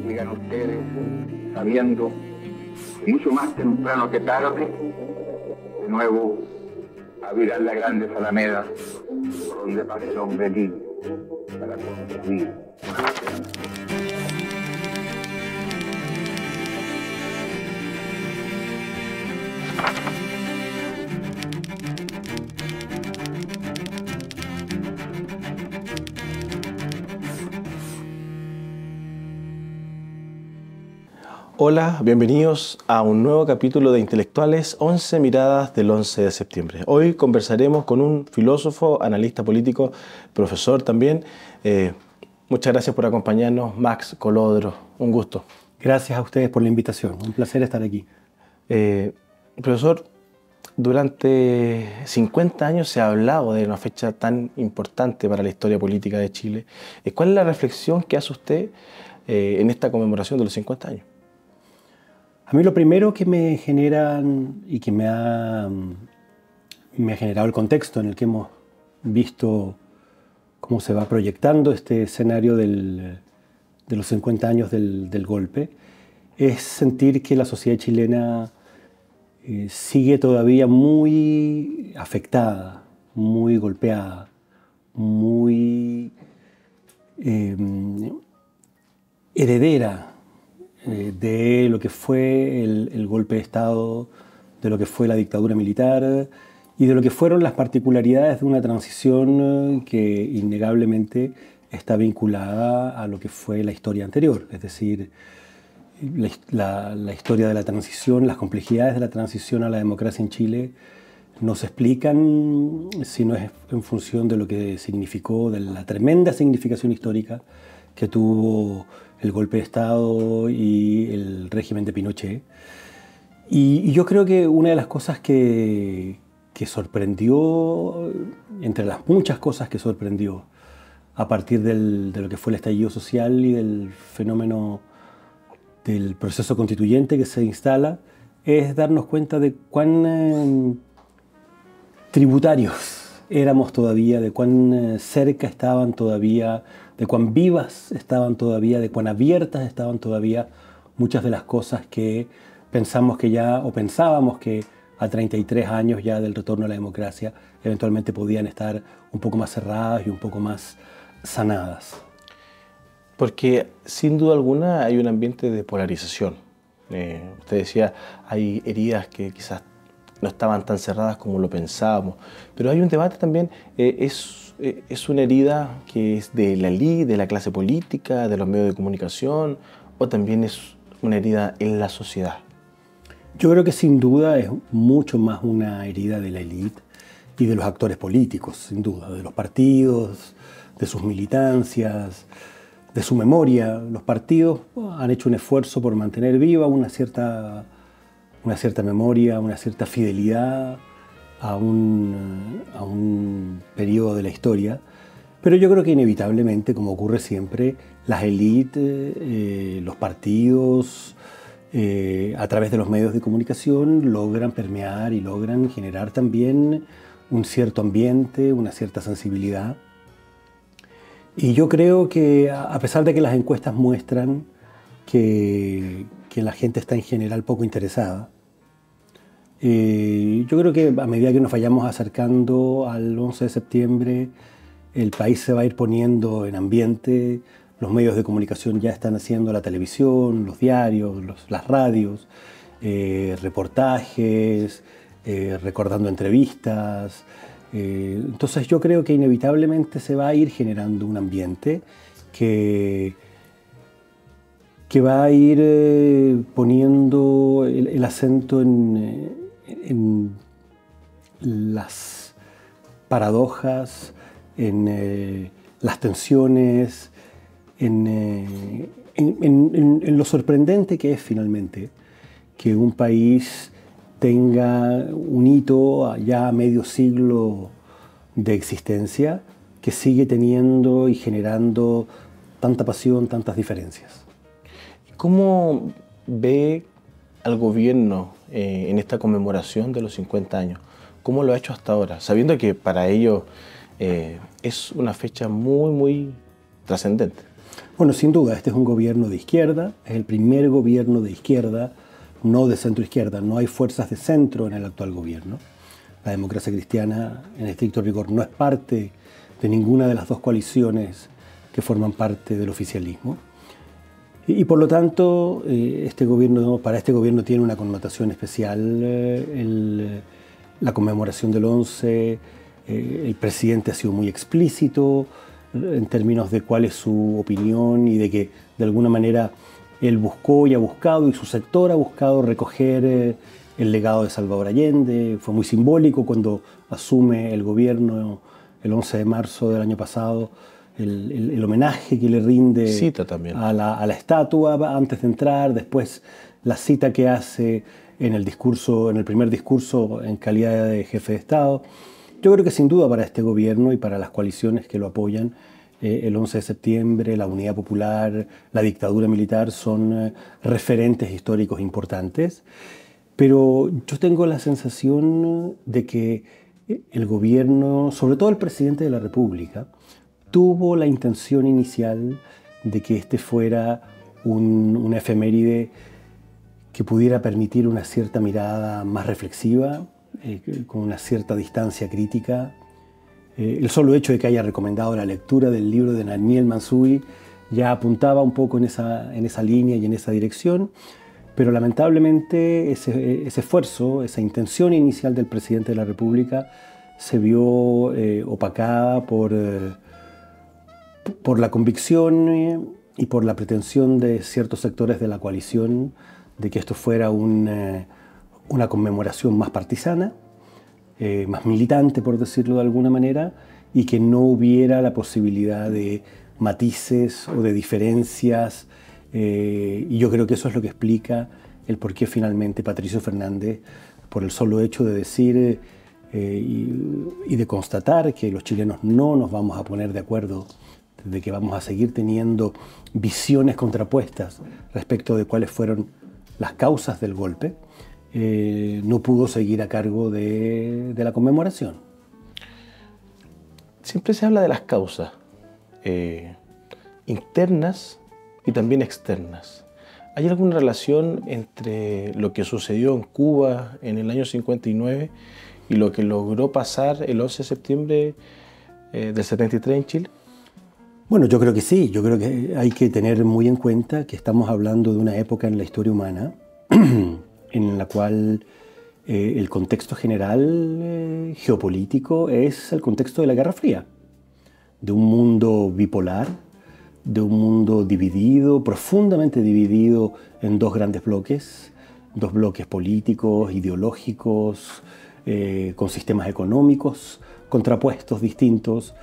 Llegan ustedes sabiendo, mucho más temprano que tarde, de nuevo a virar las grandes alamedas por donde pasa el hombre libre para construir una nación. Hola, bienvenidos a un nuevo capítulo de Intelectuales 11 Miradas del 11 de septiembre. Hoy conversaremos con un filósofo, analista político, profesor también. Muchas gracias por acompañarnos, Max Colodro. Un gusto. Gracias a ustedes por la invitación. Un placer estar aquí. Profesor, durante 50 años se ha hablado de una fecha tan importante para la historia política de Chile. ¿Cuál es la reflexión que hace usted en esta conmemoración de los 50 años? A mí lo primero que me generan y que me ha generado el contexto en el que hemos visto cómo se va proyectando este escenario de los 50 años del golpe, es sentir que la sociedad chilena sigue todavía muy afectada, muy golpeada, muy heredera de lo que fue el golpe de Estado, de lo que fue la dictadura militar y de lo que fueron las particularidades de una transición que innegablemente está vinculada a lo que fue la historia anterior, es decir, la historia de la transición, las complejidades de la transición a la democracia en Chile no se explican si no es en función de lo que significó, de la tremenda significación histórica que tuvo el golpe de Estado y el régimen de Pinochet. Y yo creo que una de las cosas que sorprendió, entre las muchas cosas que sorprendió a partir de lo que fue el estallido social y del fenómeno del proceso constituyente que se instala, es darnos cuenta de cuán tributarios éramos todavía, de cuán cerca estaban todavía, de cuán vivas estaban todavía, de cuán abiertas estaban todavía muchas de las cosas que pensamos que ya, o pensábamos que a 33 años ya del retorno a la democracia, eventualmente podían estar un poco más cerradas y un poco más sanadas. Porque sin duda alguna hay un ambiente de polarización. Usted decía, hay heridas que quizás no estaban tan cerradas como lo pensábamos, pero hay un debate también, es una herida que es de la élite, de la clase política, de los medios de comunicación, o también es una herida en la sociedad. Yo creo que sin duda es mucho más una herida de la élite y de los actores políticos, sin duda, de los partidos, de sus militancias, de su memoria. Los partidos han hecho un esfuerzo por mantener viva una cierta memoria, una cierta fidelidad a un periodo de la historia, pero yo creo que inevitablemente, como ocurre siempre, las élites, los partidos, a través de los medios de comunicación, logran permear y logran generar también un cierto ambiente, una cierta sensibilidad. Y yo creo que, a pesar de que las encuestas muestran que la gente está en general poco interesada, yo creo que a medida que nos vayamos acercando al 11 de septiembre, el país se va a ir poniendo en ambiente, los medios de comunicación ya están haciendo la televisión, los diarios, las radios, reportajes, recordando entrevistas. Entonces yo creo que inevitablemente se va a ir generando un ambiente que va a ir poniendo el acento en las paradojas, en las tensiones, en lo sorprendente que es finalmente que un país tenga un hito ya a medio siglo de existencia que sigue teniendo y generando tanta pasión, tantas diferencias. ¿Cómo ve al gobierno en esta conmemoración de los 50 años? ¿Cómo lo ha hecho hasta ahora? Sabiendo que para ellos es una fecha muy, muy trascendente. Bueno, sin duda, este es un gobierno de izquierda, es el primer gobierno de izquierda, no de centro-izquierda. No hay fuerzas de centro en el actual gobierno. La Democracia Cristiana, en estricto rigor, no es parte de ninguna de las dos coaliciones que forman parte del oficialismo. Y por lo tanto, para este gobierno tiene una connotación especial la conmemoración del 11. El presidente ha sido muy explícito en términos de cuál es su opinión y de que de alguna manera él buscó y ha buscado, y su sector ha buscado recoger el legado de Salvador Allende. Fue muy simbólico cuando asume el gobierno el 11 de marzo del año pasado, el homenaje que le rinde cita también a la estatua antes de entrar, después la cita que hace en el primer discurso en calidad de jefe de Estado. Yo creo que sin duda para este gobierno y para las coaliciones que lo apoyan, el 11 de septiembre, la Unidad Popular, la dictadura militar son referentes históricos importantes. Pero yo tengo la sensación de que el gobierno, sobre todo el presidente de la República, tuvo la intención inicial de que este fuera una efeméride que pudiera permitir una cierta mirada más reflexiva, con una cierta distancia crítica. El solo hecho de que haya recomendado la lectura del libro de Daniel Mansuy ya apuntaba un poco en esa línea y en esa dirección, pero lamentablemente ese esfuerzo, esa intención inicial del presidente de la República se vio opacada por la convicción y por la pretensión de ciertos sectores de la coalición de que esto fuera una conmemoración más partisana, más militante, por decirlo de alguna manera, y que no hubiera la posibilidad de matices o de diferencias. Y yo creo que eso es lo que explica el por qué finalmente Patricio Fernández, por el solo hecho de decir y de constatar que los chilenos no nos vamos a poner de acuerdo, de que vamos a seguir teniendo visiones contrapuestas respecto de cuáles fueron las causas del golpe, no pudo seguir a cargo de la conmemoración. Siempre se habla de las causas internas y también externas. ¿Hay alguna relación entre lo que sucedió en Cuba en el año 59 y lo que logró pasar el 11 de septiembre del 73 en Chile? Bueno, yo creo que sí. Yo creo que hay que tener muy en cuenta que estamos hablando de una época en la historia humana en la cual el contexto general geopolítico es el contexto de la Guerra Fría, de un mundo bipolar, de un mundo dividido, profundamente dividido en dos grandes bloques políticos, ideológicos, con sistemas económicos contrapuestos, distintos.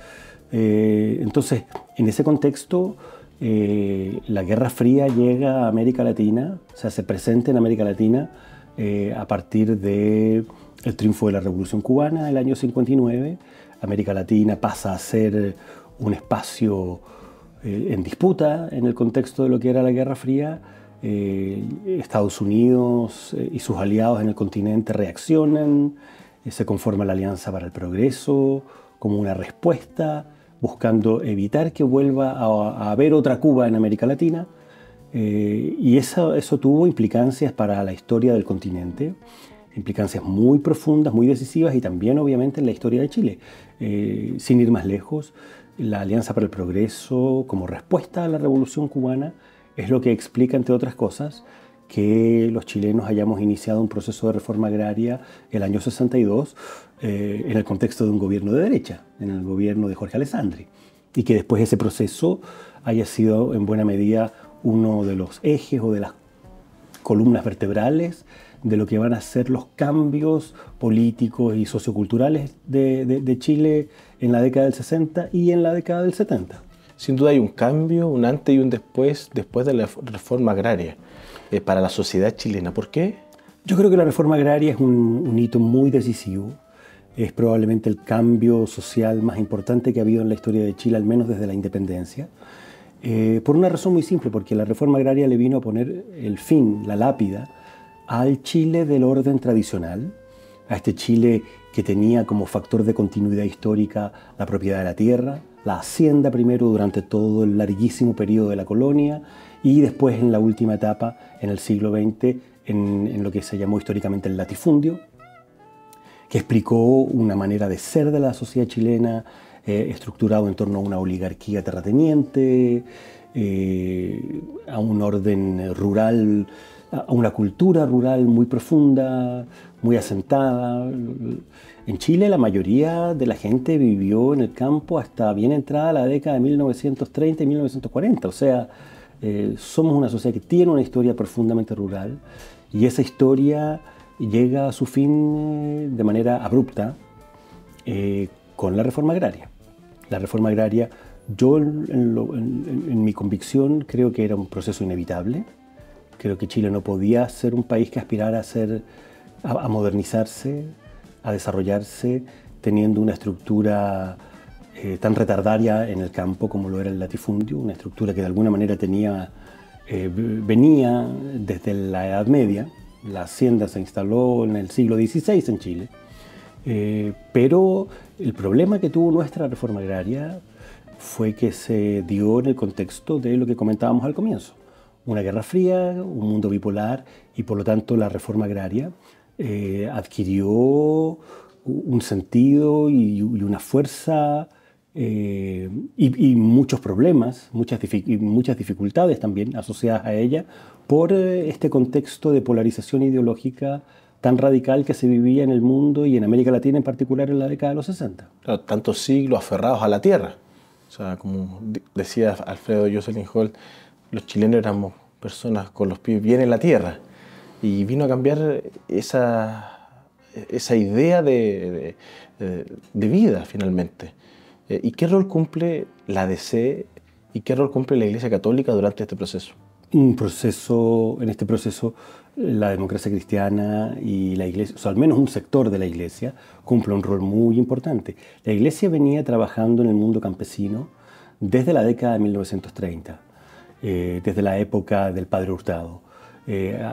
Entonces, en ese contexto, la Guerra Fría llega a América Latina, o sea, se presenta en América Latina a partir del triunfo de la Revolución Cubana en el año 59. América Latina pasa a ser un espacio en disputa en el contexto de lo que era la Guerra Fría. Estados Unidos y sus aliados en el continente reaccionan, se conforma la Alianza para el Progreso como una respuesta, buscando evitar que vuelva a haber otra Cuba en América Latina. Y eso tuvo implicancias para la historia del continente, implicancias muy profundas, muy decisivas, y también obviamente en la historia de Chile. Sin ir más lejos, la Alianza para el Progreso, como respuesta a la Revolución Cubana, es lo que explica, entre otras cosas, que los chilenos hayamos iniciado un proceso de reforma agraria el año 62 en el contexto de un gobierno de derecha, en el gobierno de Jorge Alessandri, y que después ese proceso haya sido en buena medida uno de los ejes o de las columnas vertebrales de lo que van a ser los cambios políticos y socioculturales de Chile en la década del 60 y en la década del 70. Sin duda hay un cambio, un antes y un después de la reforma agraria para la sociedad chilena. ¿Por qué? Yo creo que la reforma agraria es un hito muy decisivo. Es probablemente el cambio social más importante que ha habido en la historia de Chile, al menos desde la independencia. Por una razón muy simple, porque la reforma agraria le vino a poner el fin, la lápida, al Chile del orden tradicional, a este Chile que tenía como factor de continuidad histórica la propiedad de la tierra, la hacienda primero durante todo el larguísimo periodo de la colonia y después en la última etapa, en el siglo XX, en lo que se llamó históricamente el latifundio, que explicó una manera de ser de la sociedad chilena, estructurado en torno a una oligarquía terrateniente, a un orden rural, a una cultura rural muy profunda, muy asentada. En Chile la mayoría de la gente vivió en el campo hasta bien entrada la década de 1930 y 1940. O sea, somos una sociedad que tiene una historia profundamente rural y esa historia llega a su fin de manera abrupta con la reforma agraria. La reforma agraria, yo en mi convicción creo que era un proceso inevitable. Creo que Chile no podía ser un país que aspirara a modernizarse, a desarrollarse, teniendo una estructura tan retardaria en el campo como lo era el latifundio, una estructura que de alguna manera venía desde la Edad Media. La hacienda se instaló en el siglo XVI en Chile, pero el problema que tuvo nuestra reforma agraria fue que se dio en el contexto de lo que comentábamos al comienzo. Una guerra fría, un mundo bipolar y por lo tanto la reforma agraria adquirió un sentido y una fuerza y muchos problemas, muchas dificultades también asociadas a ella por este contexto de polarización ideológica tan radical que se vivía en el mundo y en América Latina en particular en la década de los 60. Claro, tantos siglos aferrados a la tierra. O sea, como decía Alfredo Jocelyn Holt, los chilenos éramos personas con los pies bien en la tierra. Y vino a cambiar esa idea de vida, finalmente. ¿Y qué rol cumple la ADC y qué rol cumple la Iglesia Católica durante este proceso? En este proceso, la democracia cristiana y la Iglesia, o sea, al menos un sector de la Iglesia, cumple un rol muy importante. La Iglesia venía trabajando en el mundo campesino desde la década de 1930, desde la época del Padre Hurtado,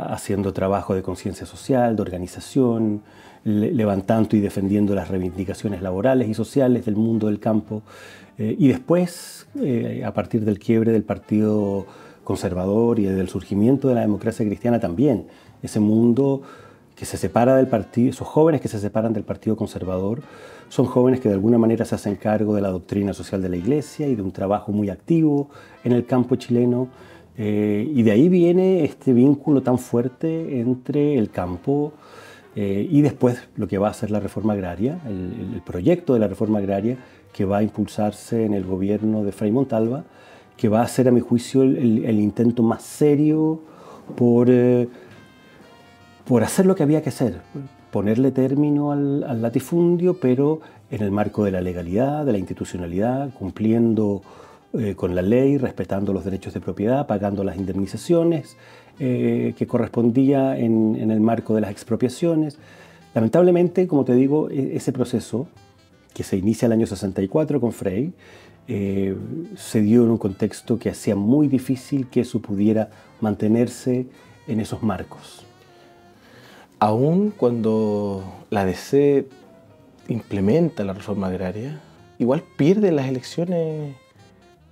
haciendo trabajo de conciencia social, de organización, levantando y defendiendo las reivindicaciones laborales y sociales del mundo del campo. Y después, a partir del quiebre del Partido Conservador y del surgimiento de la democracia cristiana también, ese mundo que se separa del partido, esos jóvenes que se separan del Partido Conservador, son jóvenes que de alguna manera se hacen cargo de la doctrina social de la Iglesia y de un trabajo muy activo en el campo chileno. Y de ahí viene este vínculo tan fuerte entre el campo y después lo que va a hacer la reforma agraria, el proyecto de la reforma agraria que va a impulsarse en el gobierno de Frei Montalva, que va a ser, a mi juicio, el intento más serio por hacer lo que había que hacer, ponerle término al latifundio, pero en el marco de la legalidad, de la institucionalidad, cumpliendo con la ley, respetando los derechos de propiedad, pagando las indemnizaciones que correspondía en el marco de las expropiaciones. Lamentablemente, como te digo, ese proceso, que se inicia el año 64 con Frei, se dio en un contexto que hacía muy difícil que eso pudiera mantenerse en esos marcos. Aún cuando la ADC implementa la reforma agraria, igual pierde las elecciones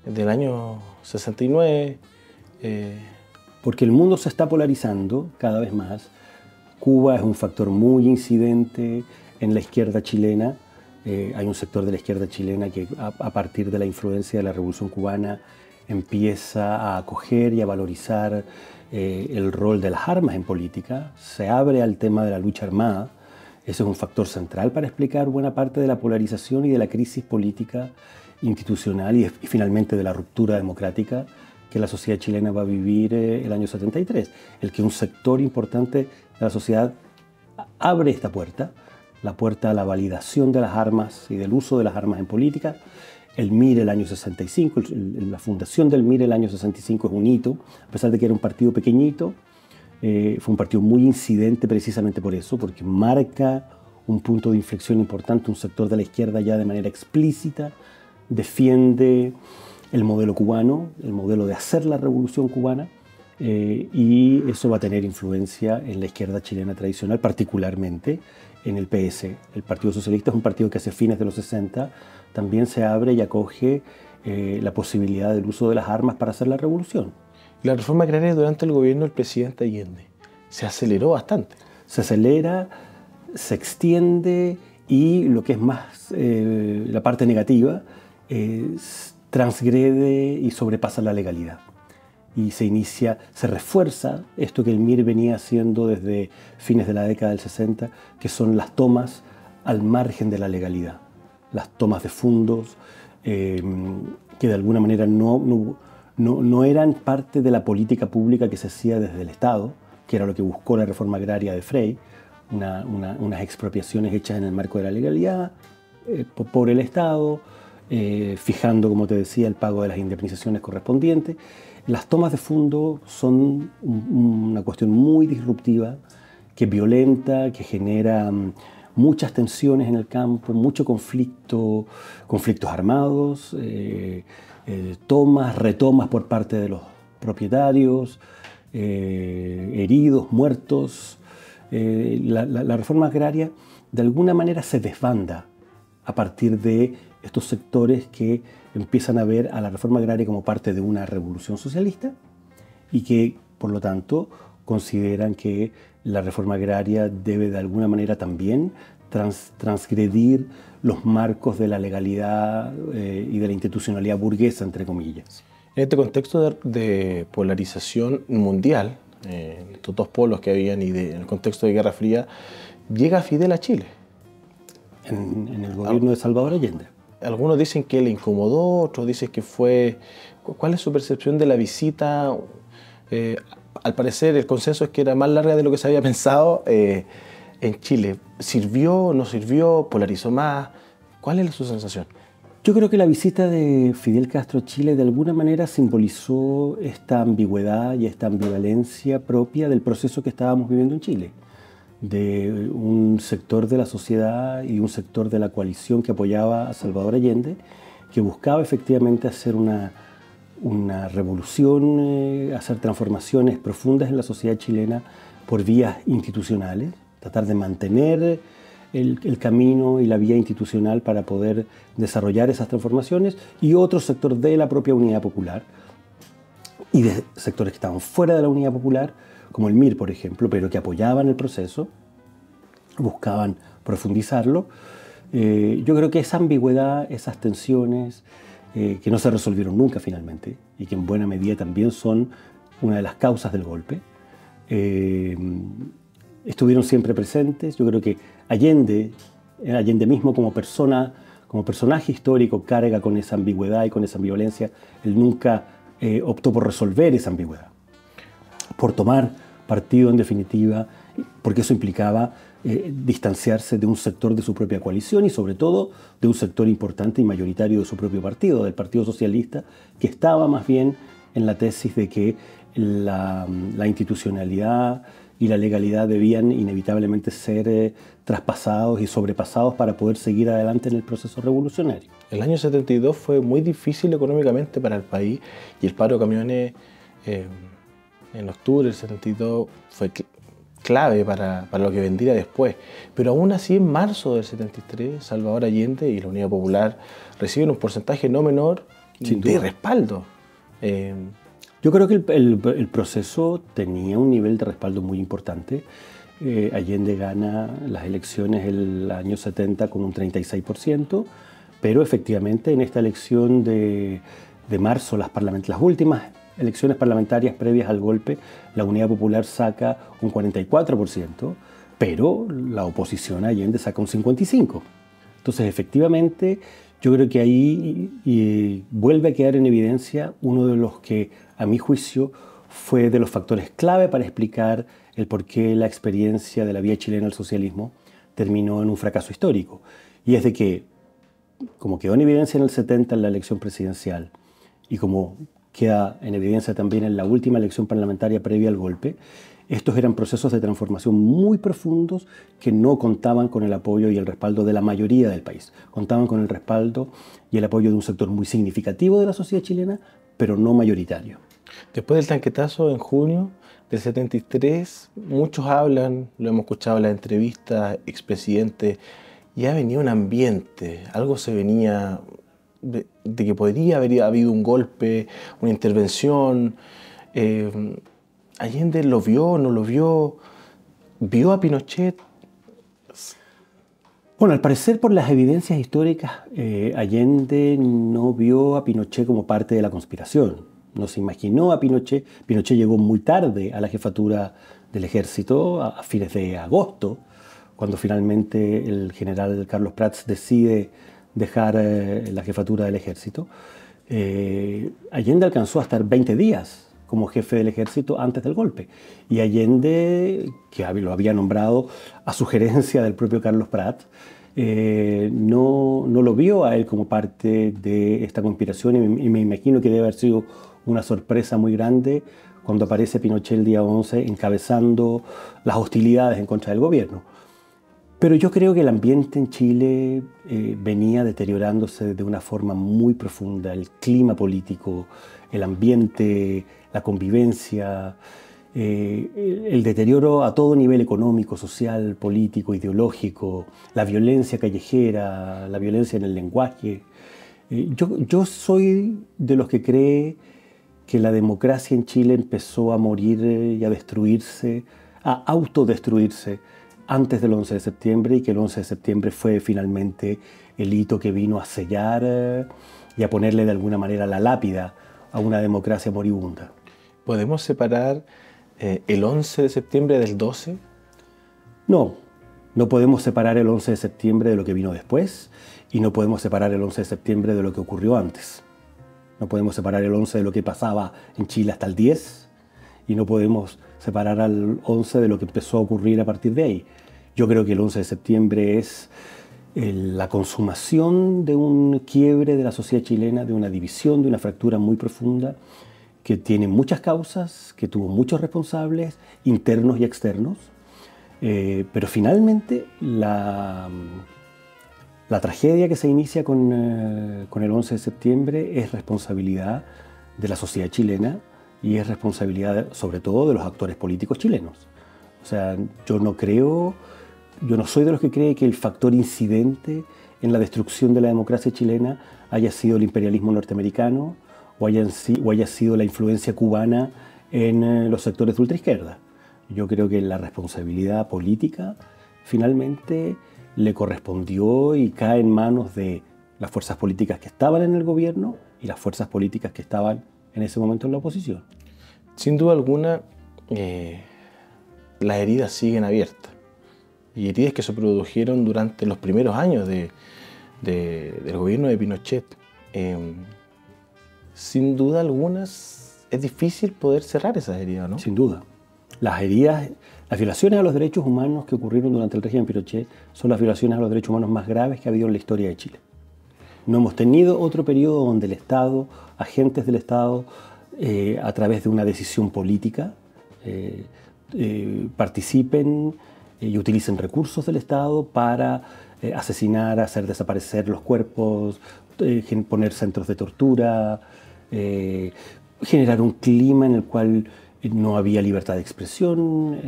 del año 69. Porque el mundo se está polarizando cada vez más. Cuba es un factor muy incidente en la izquierda chilena. Hay un sector de la izquierda chilena que a partir de la influencia de la Revolución Cubana empieza a acoger y a valorizar el rol de las armas en política, se abre al tema de la lucha armada. Ese es un factor central para explicar buena parte de la polarización y de la crisis política institucional y finalmente de la ruptura democrática que la sociedad chilena va a vivir el año 73. El que un sector importante de la sociedad abre esta puerta, la puerta a la validación de las armas y del uso de las armas en política. El MIR el año 65, la fundación del MIR el año 65 es un hito, a pesar de que era un partido pequeñito, Fue un partido muy incidente precisamente por eso, porque marca un punto de inflexión importante. Un sector de la izquierda ya de manera explícita defiende el modelo cubano, el modelo de hacer la revolución cubana, y eso va a tener influencia en la izquierda chilena tradicional, particularmente en el PS. El Partido Socialista es un partido que hacia fines de los 60 también se abre y acoge la posibilidad del uso de las armas para hacer la revolución. La reforma agraria durante el gobierno del presidente Allende se aceleró bastante. Se acelera, se extiende y lo que es más la parte negativa, transgrede y sobrepasa la legalidad. Y se refuerza esto que el MIR venía haciendo desde fines de la década del 60, que son las tomas al margen de la legalidad. Las tomas de fondos que de alguna manera no eran parte de la política pública que se hacía desde el Estado, que era lo que buscó la reforma agraria de Frey, unas expropiaciones hechas en el marco de la legalidad por el Estado, fijando, como te decía, el pago de las indemnizaciones correspondientes. Las tomas de fondo son una cuestión muy disruptiva, que violenta, que genera muchas tensiones en el campo, mucho conflicto, conflictos armados, tomas, retomas por parte de los propietarios, heridos, muertos. La reforma agraria de alguna manera se desbanda a partir de estos sectores que empiezan a ver a la reforma agraria como parte de una revolución socialista y que, por lo tanto, consideran que la reforma agraria debe de alguna manera también transgredir los marcos de la legalidad y de la institucionalidad burguesa, entre comillas. En este contexto de polarización mundial, estos dos polos que habían y en el contexto de Guerra Fría, llega Fidel a Chile. En el gobierno de Salvador Allende. Algunos dicen que le incomodó, otros dicen que fue... ¿Cuál es su percepción de la visita? Al parecer el consenso es que era más larga de lo que se había pensado en Chile. ¿Sirvió, no sirvió, polarizó más? ¿Cuál es su sensación? Yo creo que la visita de Fidel Castro a Chile de alguna manera simbolizó esta ambigüedad y esta ambivalencia propia del proceso que estábamos viviendo en Chile, de un sector de la sociedad y un sector de la coalición que apoyaba a Salvador Allende, que buscaba efectivamente hacer una revolución, hacer transformaciones profundas en la sociedad chilena por vías institucionales, tratar de mantener el camino y la vía institucional para poder desarrollar esas transformaciones, y otro sector de la propia Unidad Popular y de sectores que estaban fuera de la Unidad Popular, como el MIR, por ejemplo, pero que apoyaban el proceso, buscaban profundizarlo. Yo creo que esa ambigüedad, esas tensiones, que no se resolvieron nunca finalmente, y que en buena medida también son una de las causas del golpe, estuvieron siempre presentes. Yo creo que Allende mismo como personaje histórico carga con esa ambigüedad y con esa ambivalencia. Él nunca optó por resolver esa ambigüedad, por tomar partido en definitiva, porque eso implicaba distanciarse de un sector de su propia coalición y sobre todo de un sector importante y mayoritario de su propio partido, del Partido Socialista, que estaba más bien en la tesis de que la institucionalidad y la legalidad debían inevitablemente ser traspasados y sobrepasados para poder seguir adelante en el proceso revolucionario. El año 72 fue muy difícil económicamente para el país y el paro de camiones en octubre del 72 fue clave para lo que vendría después. Pero aún así, en marzo del 73, Salvador Allende y la Unidad Popular reciben un porcentaje no menor de respaldo. Yo creo que el proceso tenía un nivel de respaldo muy importante. Allende gana las elecciones el año 70 con un 36%, pero efectivamente en esta elección de marzo, las últimas elecciones parlamentarias previas al golpe, la Unidad Popular saca un 44%, pero la oposición a Allende saca un 55%. Entonces, efectivamente, yo creo que ahí vuelve a quedar en evidencia uno de los que, a mi juicio, fue de los factores clave para explicar el por qué la experiencia de la vía chilena al socialismo terminó en un fracaso histórico. Y es de que, como quedó en evidencia en el 70 en la elección presidencial, y como queda en evidencia también en la última elección parlamentaria previa al golpe. Estos eran procesos de transformación muy profundos que no contaban con el apoyo y el respaldo de la mayoría del país. Contaban con el respaldo y el apoyo de un sector muy significativo de la sociedad chilena, pero no mayoritario. Después del tanquetazo en junio del 73, muchos hablan, lo hemos escuchado en las entrevistas, expresidentes, ya venía un ambiente, algo se venía de que podría haber habido un golpe, una intervención. ¿Allende lo vio, no lo vio? ¿Vio a Pinochet? Bueno, al parecer por las evidencias históricas, Allende no vio a Pinochet como parte de la conspiración. No se imaginó a Pinochet. Pinochet llegó muy tarde a la jefatura del ejército, a fines de agosto, cuando finalmente el general Carlos Prats decide dejar la jefatura del ejército. Allende alcanzó a estar 20 días como jefe del ejército antes del golpe. Y Allende, que lo había nombrado a sugerencia del propio Carlos Prats, no lo vio a él como parte de esta conspiración y me imagino que debe haber sido una sorpresa muy grande cuando aparece Pinochet el día 11 encabezando las hostilidades en contra del gobierno. Pero yo creo que el ambiente en Chile venía deteriorándose de una forma muy profunda. El clima político, el ambiente, la convivencia, el deterioro a todo nivel económico, social, político, ideológico, la violencia callejera, la violencia en el lenguaje. Yo soy de los que cree que la democracia en Chile empezó a morir y a destruirse, a autodestruirse antes del 11 de septiembre y que el 11 de septiembre fue finalmente el hito que vino a sellar y a ponerle de alguna manera la lápida a una democracia moribunda. ¿Podemos separar el 11 de septiembre del 12? No, no podemos separar el 11 de septiembre de lo que vino después y no podemos separar el 11 de septiembre de lo que ocurrió antes. No podemos separar el 11 de lo que pasaba en Chile hasta el 10 y no podemos separar al 11 de lo que empezó a ocurrir a partir de ahí. Yo creo que el 11 de septiembre es la consumación de un quiebre de la sociedad chilena, de una división, de una fractura muy profunda que tiene muchas causas, que tuvo muchos responsables internos y externos, pero finalmente la tragedia que se inicia con el 11 de septiembre es responsabilidad de la sociedad chilena y es responsabilidad sobre todo de los actores políticos chilenos. O sea, yo no soy de los que cree que el factor incidente en la destrucción de la democracia chilena haya sido el imperialismo norteamericano o haya sido la influencia cubana en los sectores de ultraizquierda. Yo creo que la responsabilidad política finalmente le correspondió y cae en manos de las fuerzas políticas que estaban en el gobierno y las fuerzas políticas que estaban en ese momento en la oposición. Sin duda alguna, las heridas siguen abiertas. Y heridas que se produjeron durante los primeros años del gobierno de Pinochet. Sin duda alguna, es difícil poder cerrar esas heridas, ¿no? Sin duda. Las violaciones a los derechos humanos que ocurrieron durante el régimen Pinochet son las violaciones a los derechos humanos más graves que ha habido en la historia de Chile. No hemos tenido otro periodo donde el Estado, agentes del Estado, a través de una decisión política, participen y utilicen recursos del Estado para asesinar, hacer desaparecer los cuerpos, poner centros de tortura, generar un clima en el cual no había libertad de expresión,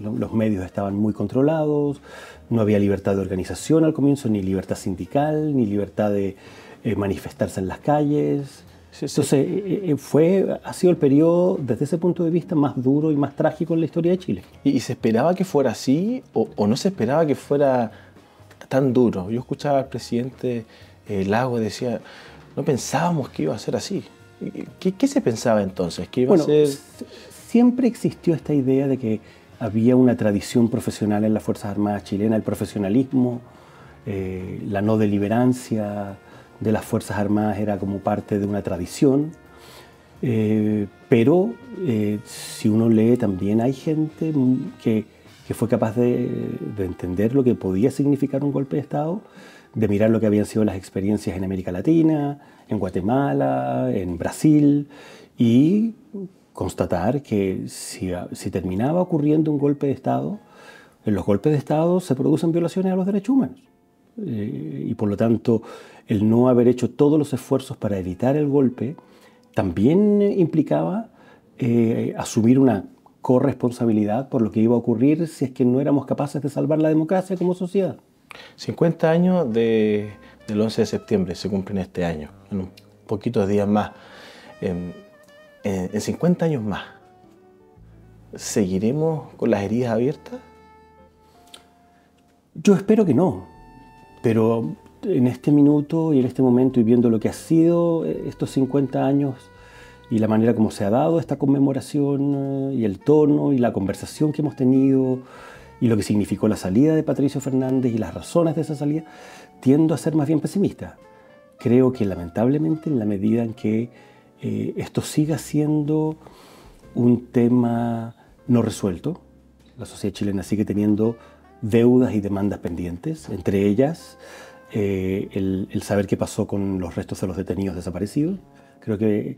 los medios estaban muy controlados, no había libertad de organización al comienzo, ni libertad sindical, ni libertad de manifestarse en las calles. Entonces, ha sido el periodo, desde ese punto de vista, más duro y más trágico en la historia de Chile. ¿Y se esperaba que fuera así o no se esperaba que fuera tan duro? Yo escuchaba al presidente Lagos decía, no pensábamos que iba a ser así. ¿Qué se pensaba entonces? ¿Que iba a ser...? Siempre existió esta idea de que había una tradición profesional en las Fuerzas Armadas chilenas, el profesionalismo, la no deliberancia de las Fuerzas Armadas era como parte de una tradición, pero si uno lee también hay gente que que fue capaz de entender lo que podía significar un golpe de Estado, de mirar lo que habían sido las experiencias en América Latina, en Guatemala, en Brasil, y constatar que si terminaba ocurriendo un golpe de Estado, en los golpes de Estado se producen violaciones a los derechos humanos. Y por lo tanto, el no haber hecho todos los esfuerzos para evitar el golpe también implicaba asumir una corresponsabilidad por lo que iba a ocurrir si es que no éramos capaces de salvar la democracia como sociedad. 50 años del 11 de septiembre se cumplen este año, en un poquitos días más. En 50 años más, ¿seguiremos con las heridas abiertas? Yo espero que no, pero en este minuto y en este momento y viendo lo que ha sido estos 50 años y la manera como se ha dado esta conmemoración y el tono y la conversación que hemos tenido y lo que significó la salida de Patricio Fernández y las razones de esa salida, tiendo a ser más bien pesimista. Creo que lamentablemente en la medida en que esto siga siendo un tema no resuelto, la sociedad chilena sigue teniendo deudas y demandas pendientes, entre ellas el saber qué pasó con los restos de los detenidos desaparecidos. Creo que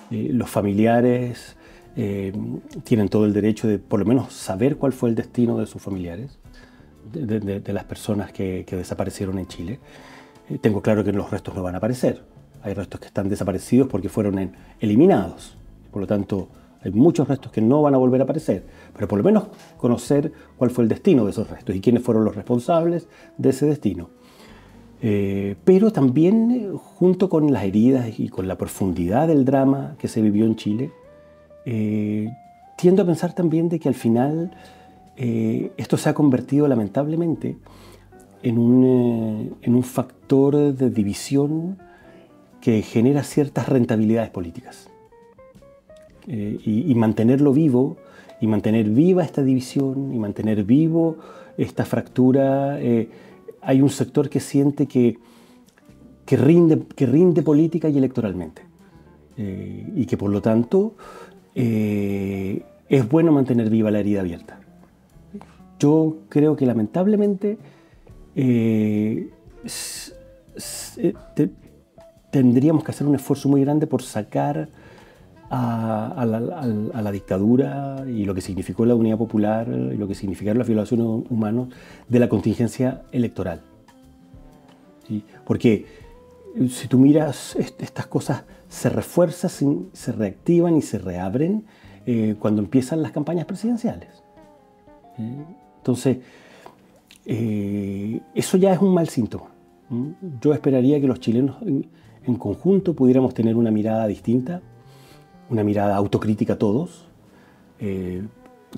los familiares tienen todo el derecho de por lo menos saber cuál fue el destino de sus familiares, de las personas que desaparecieron en Chile. Tengo claro que los restos no van a aparecer. Hay restos que están desaparecidos porque fueron eliminados. Por lo tanto, hay muchos restos que no van a volver a aparecer. Pero por lo menos conocer cuál fue el destino de esos restos y quiénes fueron los responsables de ese destino. Pero también, junto con las heridas y con la profundidad del drama que se vivió en Chile, tiendo a pensar también de que al final esto se ha convertido lamentablemente en un factor de división que genera ciertas rentabilidades políticas. Y mantenerlo vivo, y mantener viva esta división, y mantener vivo esta fractura, hay un sector que siente que rinde política y electoralmente. Y que por lo tanto es bueno mantener viva la herida abierta. Yo creo que lamentablemente tendríamos que hacer un esfuerzo muy grande por sacar a la dictadura y lo que significó la Unidad Popular y lo que significaron las violaciones humanas de la contingencia electoral. ¿Sí? Porque si tú miras, estas cosas se refuerzan, se reactivan y se reabren cuando empiezan las campañas presidenciales. Entonces, eso ya es un mal síntoma. Yo esperaría que los chilenos en conjunto pudiéramos tener una mirada distinta, una mirada autocrítica todos.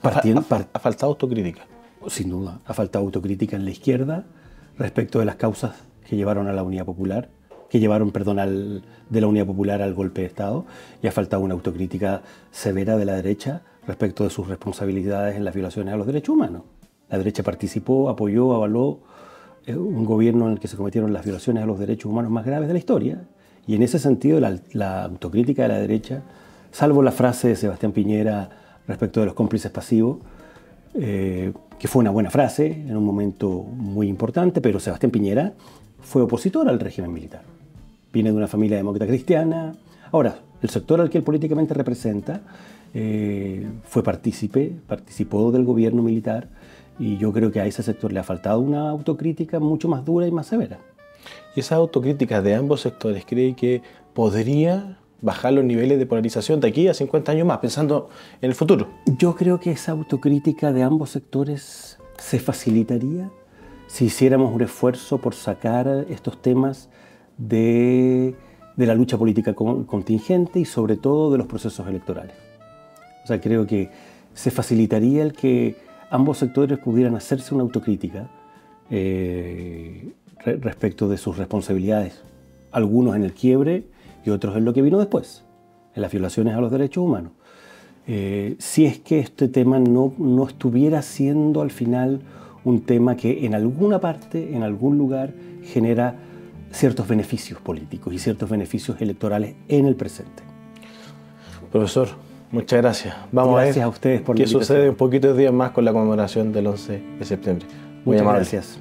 ¿Ha faltado autocrítica? Sin duda, ha faltado autocrítica en la izquierda respecto de las causas que llevaron a la Unidad Popular, de la Unidad Popular al golpe de Estado, y ha faltado una autocrítica severa de la derecha respecto de sus responsabilidades en las violaciones a los derechos humanos. La derecha participó, apoyó, avaló un gobierno en el que se cometieron las violaciones a los derechos humanos más graves de la historia. Y en ese sentido, la autocrítica de la derecha, salvo la frase de Sebastián Piñera respecto de los cómplices pasivos, que fue una buena frase en un momento muy importante, pero Sebastián Piñera fue opositor al régimen militar. Viene de una familia demócrata cristiana. Ahora, el sector al que él políticamente representa participó del gobierno militar, y yo creo que a ese sector le ha faltado una autocrítica mucho más dura y más severa. ¿Y esa autocrítica de ambos sectores cree que podría bajar los niveles de polarización de aquí a 50 años más, pensando en el futuro? Yo creo que esa autocrítica de ambos sectores se facilitaría si hiciéramos un esfuerzo por sacar estos temas de la lucha política contingente y sobre todo de los procesos electorales. O sea, creo que se facilitaría el que ambos sectores pudieran hacerse una autocrítica respecto de sus responsabilidades, algunos en el quiebre y otros en lo que vino después, en las violaciones a los derechos humanos. Si es que este tema no estuviera siendo al final un tema que en alguna parte, en algún lugar, genera ciertos beneficios políticos y ciertos beneficios electorales en el presente. Profesor, Muchas gracias. Vamos Gracias a ver a ustedes por la qué invitación. sucede un poquito de días más con la conmemoración del 11 de septiembre. Muy Muchas amable. gracias.